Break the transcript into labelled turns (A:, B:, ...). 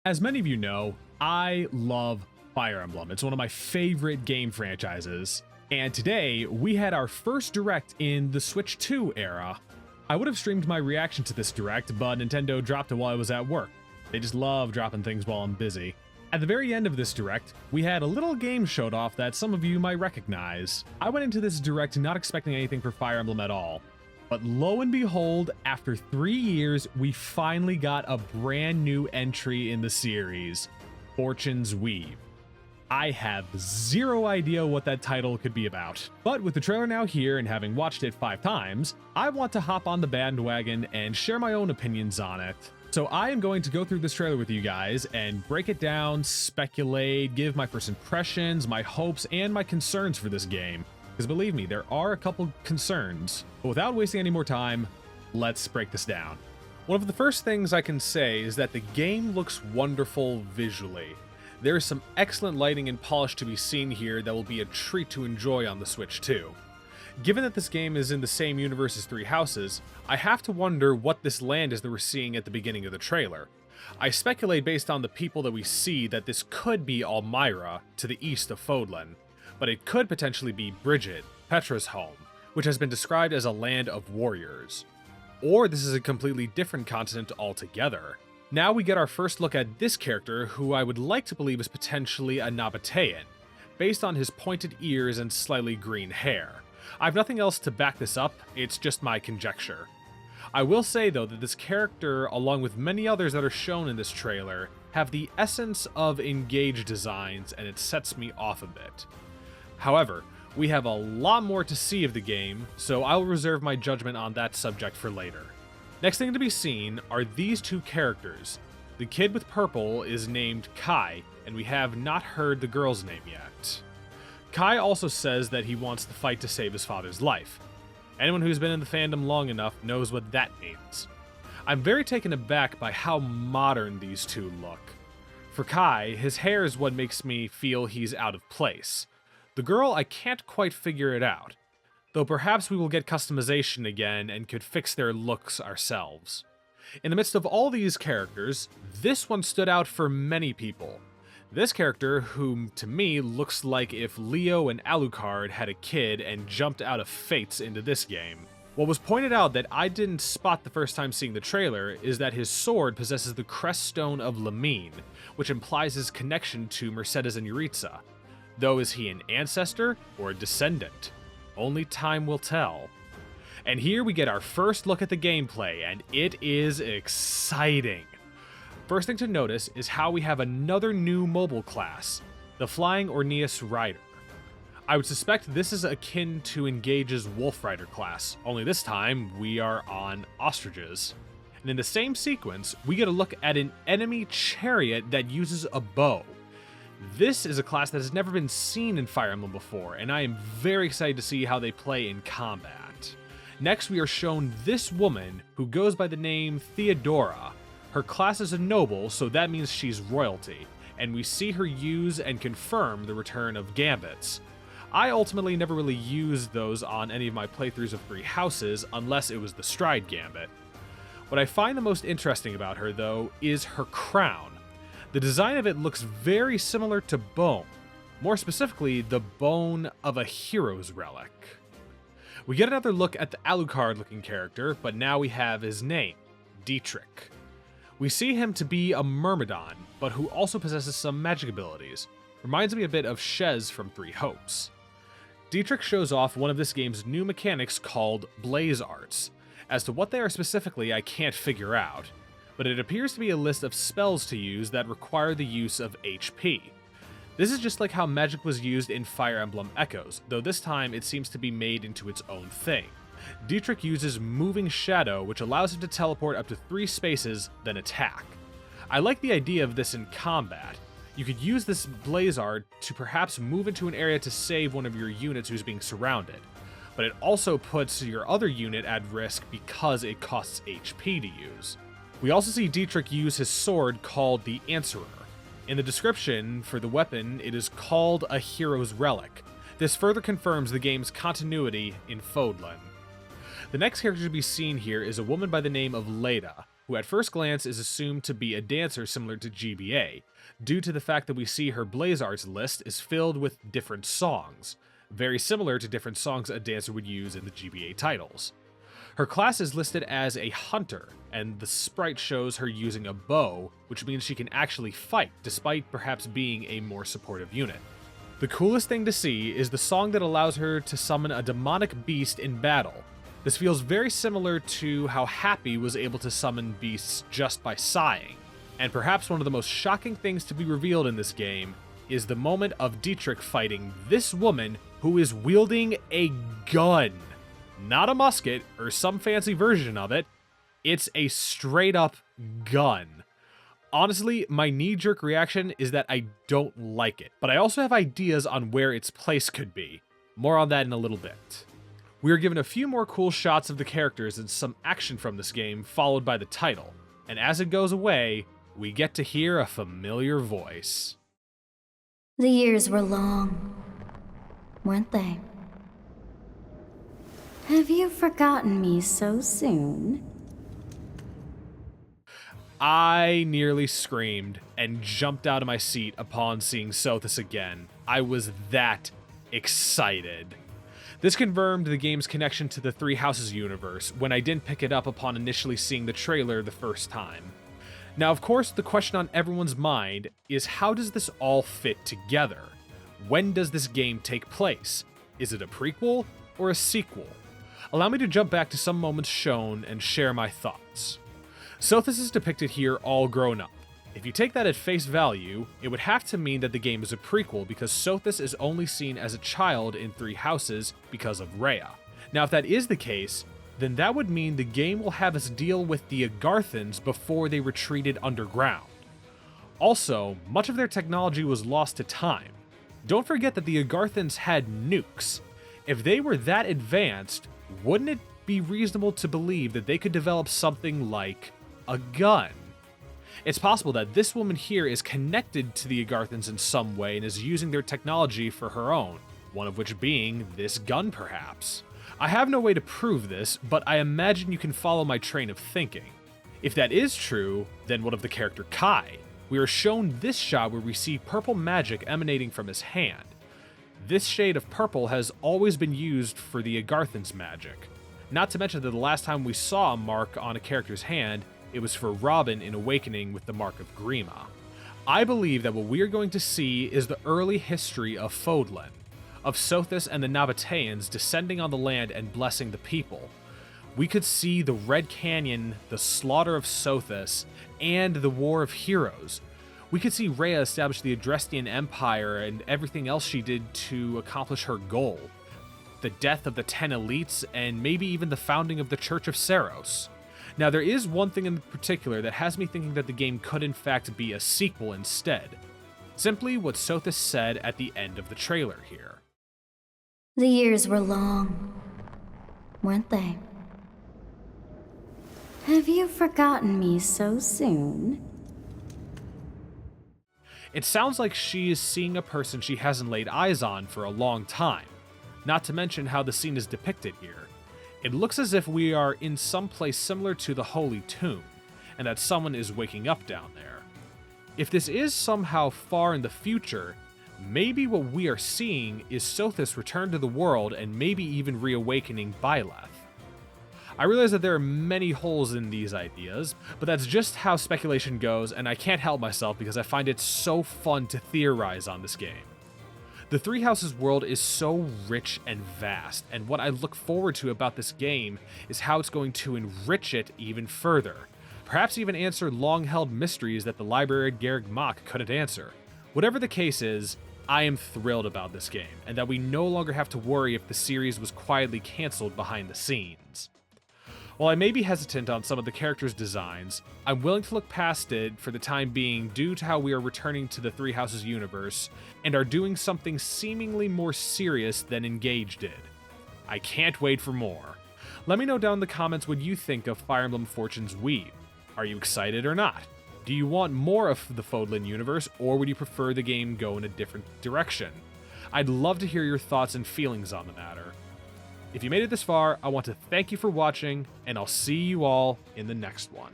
A: As many of you know, I love Fire Emblem. It's one of my favorite game franchises. And today, we had our first Direct in the Switch 2 era. I would have streamed my reaction to this Direct, but Nintendo dropped it while I was at work. They just love dropping things while I'm busy. At the very end of this Direct, we had a little game showed off that some of you might recognize. I went into this Direct not expecting anything for Fire Emblem at all. But lo and behold, after 3 years, we finally got a brand new entry in the series, Fortunes Weave. I have zero idea what that title could be about, but with the trailer now here and having watched it 5 times, I want to hop on the bandwagon and share my own opinions on it. So I am going to go through this trailer with you guys and break it down, speculate, give my first impressions, my hopes, and my concerns for this game. Because believe me, there are a couple concerns. But without wasting any more time, let's break this down. One of the first things I can say is that the game looks wonderful visually. There is some excellent lighting and polish to be seen here that will be a treat to enjoy on the Switch 2. Given that this game is in the same universe as Three Houses, I have to wonder what this land is that we're seeing at the beginning of the trailer. I speculate based on the people that we see that this could be Almyra, to the east of Fodlan. But it could potentially be Bridget, Petra's home, which has been described as a land of warriors. Or this is a completely different continent altogether. Now we get our first look at this character, who I would like to believe is potentially a Nabatean, based on his pointed ears and slightly green hair. I have nothing else to back this up, it's just my conjecture. I will say though that this character, along with many others that are shown in this trailer, have the essence of Engage designs, and it sets me off a bit. However, we have a lot more to see of the game, so I'll reserve my judgment on that subject for later. Next thing to be seen are these two characters. The kid with purple is named Kai, and we have not heard the girl's name yet. Kai also says that he wants to fight to save his father's life. Anyone who's been in the fandom long enough knows what that means. I'm very taken aback by how modern these two look. For Kai, his hair is what makes me feel he's out of place. The girl, I can't quite figure it out, though perhaps we will get customization again and could fix their looks ourselves. In the midst of all these characters, this one stood out for many people. This character, whom to me looks like if Leo and Alucard had a kid and jumped out of Fates into this game. What was pointed out that I didn't spot the first time seeing the trailer is that his sword possesses the crest stone of Lamine, which implies his connection to Mercedes and Yuritsa. Though is he an ancestor or a descendant? Only time will tell. And here we get our first look at the gameplay, and it is exciting. First thing to notice is how we have another new mobile class, the Flying Orneus Rider. I would suspect this is akin to Engage's Wolf Rider class, only this time we are on ostriches. And in the same sequence, we get a look at an enemy chariot that uses a bow. This is a class that has never been seen in Fire Emblem before, and I am very excited to see how they play in combat. Next, we are shown this woman, who goes by the name Theodora. Her class is a noble, so that means she's royalty, and we see her use and confirm the return of gambits. I ultimately never really used those on any of my playthroughs of Three Houses, unless it was the Stride Gambit. What I find the most interesting about her, though, is her crown. The design of it looks very similar to bone, more specifically the bone of a hero's relic. We get another look at the Alucard-looking character, but now we have his name, Dietrich. We see him to be a Myrmidon, but who also possesses some magic abilities. Reminds me a bit of Shez from Three Hopes. Dietrich shows off one of this game's new mechanics called Blaze Arts. As to what they are specifically, I can't figure out, but it appears to be a list of spells to use that require the use of HP. This is just like how magic was used in Fire Emblem Echoes, though this time it seems to be made into its own thing. Dietrich uses Moving Shadow, which allows him to teleport up to 3 spaces, then attack. I like the idea of this in combat. You could use this Blaze Art to perhaps move into an area to save one of your units who's being surrounded, but it also puts your other unit at risk because it costs HP to use. We also see Dietrich use his sword called the Answerer. In the description for the weapon, it is called a hero's relic. This further confirms the game's continuity in Fodlan. The next character to be seen here is a woman by the name of Leda. who at first glance is assumed to be a dancer similar to GBA, due to the fact that we see her Blaze Arts list is filled with different songs, very similar to different songs a dancer would use in the GBA titles. Her class is listed as a hunter, and the sprite shows her using a bow, which means she can actually fight, despite perhaps being a more supportive unit. The coolest thing to see is the song that allows her to summon a demonic beast in battle. This feels very similar to how Happy was able to summon beasts just by sighing. And perhaps one of the most shocking things to be revealed in this game is the moment of Dietrich fighting this woman who is wielding a gun. Not a musket or some fancy version of it, it's a straight up gun. Honestly, my knee-jerk reaction is that I don't like it, but I also have ideas on where its place could be. More on that in a little bit. We are given a few more cool shots of the characters and some action from this game, followed by the title. And as it goes away, we get to hear a familiar voice.
B: The years were long, weren't they? Have you forgotten me so soon?
A: I nearly screamed and jumped out of my seat upon seeing Sothis again. I was that excited. This confirmed the game's connection to the Three Houses universe when I didn't pick it up upon initially seeing the trailer the first time. Now, of course, the question on everyone's mind is how does this all fit together? When does this game take place? Is it a prequel or a sequel? Allow me to jump back to some moments shown and share my thoughts. Sothis is depicted here all grown up. If you take that at face value, it would have to mean that the game is a prequel because Sothis is only seen as a child in Three Houses because of Rhea. Now, if that is the case, then that would mean the game will have us deal with the Agarthans before they retreated underground. Also, much of their technology was lost to time. Don't forget that the Agarthans had nukes. If they were that advanced, wouldn't it be reasonable to believe that they could develop something like a gun? It's possible that this woman here is connected to the Agarthans in some way and is using their technology for her own, one of which being this gun perhaps. I have no way to prove this, but I imagine you can follow my train of thinking. If that is true, then what of the character Kai? We are shown this shot where we see purple magic emanating from his hand. This shade of purple has always been used for the Agarthans' magic. Not to mention that the last time we saw a mark on a character's hand, it was for Robin in Awakening with the Mark of Grima. I believe that what we are going to see is the early history of Fodlan, of Sothis and the Nabateans descending on the land and blessing the people. We could see the Red Canyon, the slaughter of Sothis, and the War of Heroes. We could see Rhea establish the Adrestian Empire and everything else she did to accomplish her goal. The death of the 10 elites, and maybe even the founding of the Church of Saros. Now, there is one thing in particular that has me thinking that the game could in fact be a sequel instead. Simply what Sothis said at the end of the trailer here.
B: The years were long, weren't they? Have you forgotten me so soon?
A: It sounds like she is seeing a person she hasn't laid eyes on for a long time, not to mention how the scene is depicted here. It looks as if we are in some place similar to the Holy Tomb, and that someone is waking up down there. If this is somehow far in the future, maybe what we are seeing is Sothis return to the world and maybe even reawakening Byleth. I realize that there are many holes in these ideas, but that's just how speculation goes, and I can't help myself because I find it so fun to theorize on this game. The Three Houses world is so rich and vast, and what I look forward to about this game is how it's going to enrich it even further. Perhaps even answer long-held mysteries that the library at Garreg Mach couldn't answer. Whatever the case is, I am thrilled about this game, and that we no longer have to worry if the series was quietly cancelled behind the scenes. While I may be hesitant on some of the characters' designs, I'm willing to look past it for the time being due to how we are returning to the Three Houses universe and are doing something seemingly more serious than Engage did. I can't wait for more. Let me know down in the comments what you think of Fire Emblem Fortunes Weave. Are you excited or not? Do you want more of the Fodlan universe, or would you prefer the game go in a different direction? I'd love to hear your thoughts and feelings on the matter. If you made it this far, I want to thank you for watching, and I'll see you all in the next one.